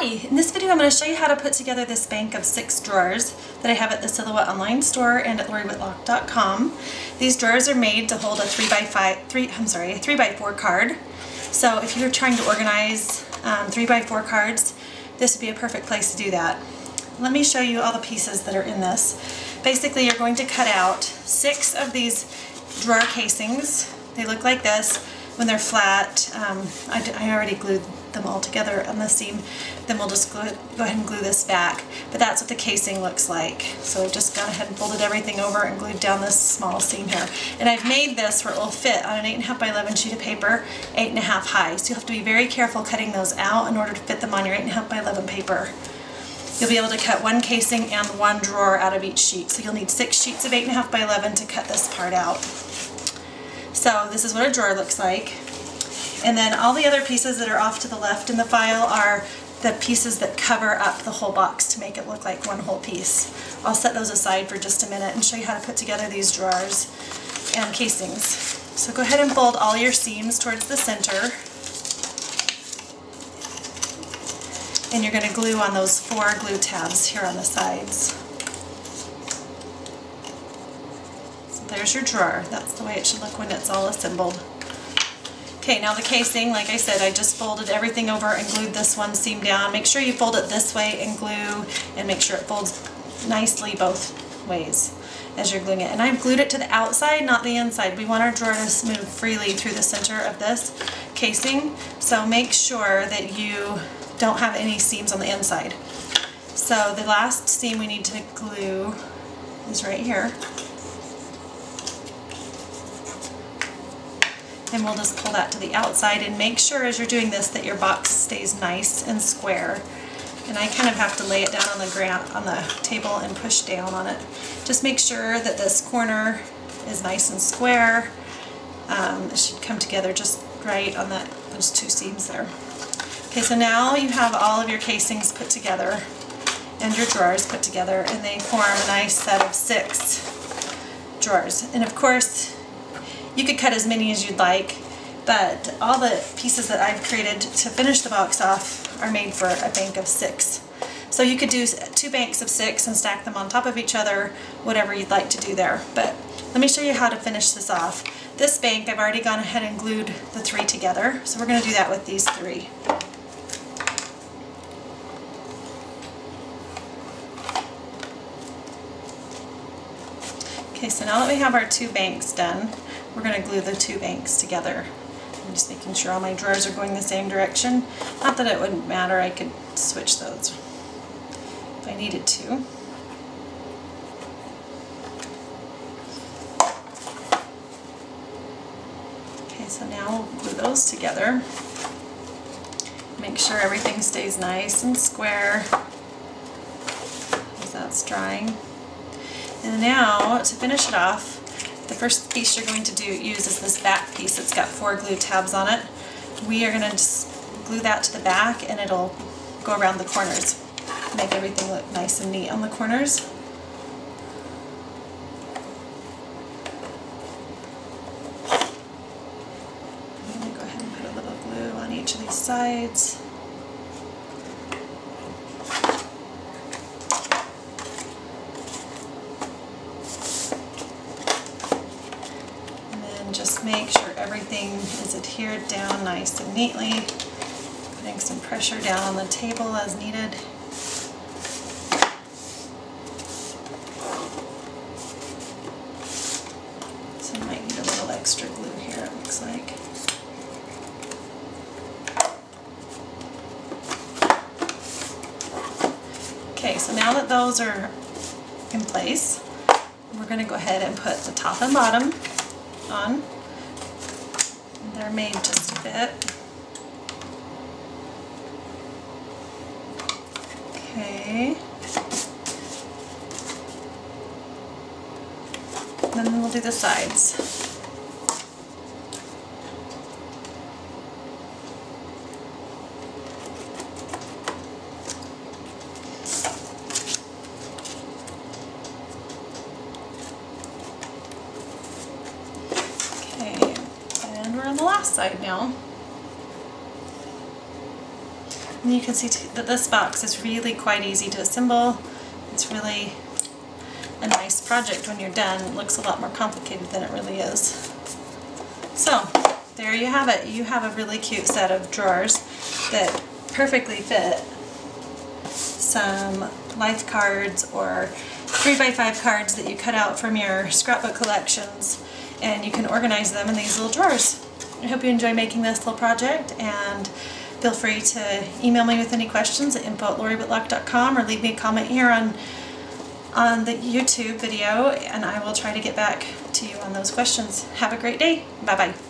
Hi! In this video I'm going to show you how to put together this bank of 6 drawers that I have at the Silhouette online store and at LoriWhitlock.com. These drawers are made to hold a 3x4 card. So if you're trying to organize 3x4 cards, this would be a perfect place to do that. Let me show you all the pieces that are in this. Basically, you're going to cut out 6 of these drawer casings. They look like this. When they're flat, I already glued them all together on the seam. Then we'll just go ahead and glue this back. But that's what the casing looks like. So I've just gone ahead and folded everything over and glued down this small seam here. And I've made this where it will fit on an 8.5 by 11 sheet of paper, 8.5 high. So you have to be very careful cutting those out in order to fit them on your 8.5 by 11 paper. You'll be able to cut one casing and one drawer out of each sheet. So you'll need 6 sheets of 8.5 by 11 to cut this part out. So this is what a drawer looks like. And then all the other pieces that are off to the left in the file are the pieces that cover up the whole box to make it look like one whole piece. I'll set those aside for just a minute and show you how to put together these drawers and casings. So go ahead and fold all your seams towards the center. And you're going to glue on those 4 glue tabs here on the sides. So there's your drawer. That's the way it should look when it's all assembled. Okay, now the casing, like I said, I just folded everything over and glued this one seam down. Make sure you fold it this way and glue, and make sure it folds nicely both ways as you're gluing it. And I've glued it to the outside, not the inside. We want our drawer to move freely through the center of this casing, so make sure that you don't have any seams on the inside. So the last seam we need to glue is right here. And we'll just pull that to the outside, and make sure as you're doing this that your box stays nice and square. And I kind of have to lay it down on the ground, on the table, and push down on it. Just make sure that this corner is nice and square. It should come together just right on those 2 seams there. Okay, so now you have all of your casings put together and your drawers put together, and they form a nice set of 6 drawers. And of course, you could cut as many as you'd like, but all the pieces that I've created to finish the box off are made for a bank of 6. So you could do 2 banks of 6 and stack them on top of each other, whatever you'd like to do there. But let me show you how to finish this off. This bank, I've already gone ahead and glued the 3 together, so we're going to do that with these 3. Okay, so now that we have our 2 banks done, we're going to glue the 2 banks together. I'm just making sure all my drawers are going the same direction. Not that it wouldn't matter, I could switch those if I needed to. Okay, so now we'll glue those together. Make sure everything stays nice and square as that's drying. And now, to finish it off, the first piece you're going to use is this back piece. It's got 4 glue tabs on it. We are going to just glue that to the back, and it'll go around the corners. Make everything look nice and neat on the corners. I'm going to go ahead and put a little glue on each of these sides. Just make sure everything is adhered down nice and neatly, putting some pressure down on the table as needed. So I might need a little extra glue here, it looks like. Okay, so now that those are in place, we're going to go ahead and put the top and bottom on. They're made just to fit. Okay. And then we'll do the sides. On the last side now. And you can see that this box is really quite easy to assemble. It's really a nice project when you're done. It looks a lot more complicated than it really is. So there you have it. You have a really cute set of drawers that perfectly fit some life cards or 3x5 cards that you cut out from your scrapbook collections, and you can organize them in these little drawers. I hope you enjoy making this little project, and feel free to email me with any questions at info@loriwhitlock.com or leave me a comment here on the YouTube video, and I will try to get back to you on those questions. Have a great day. Bye-bye.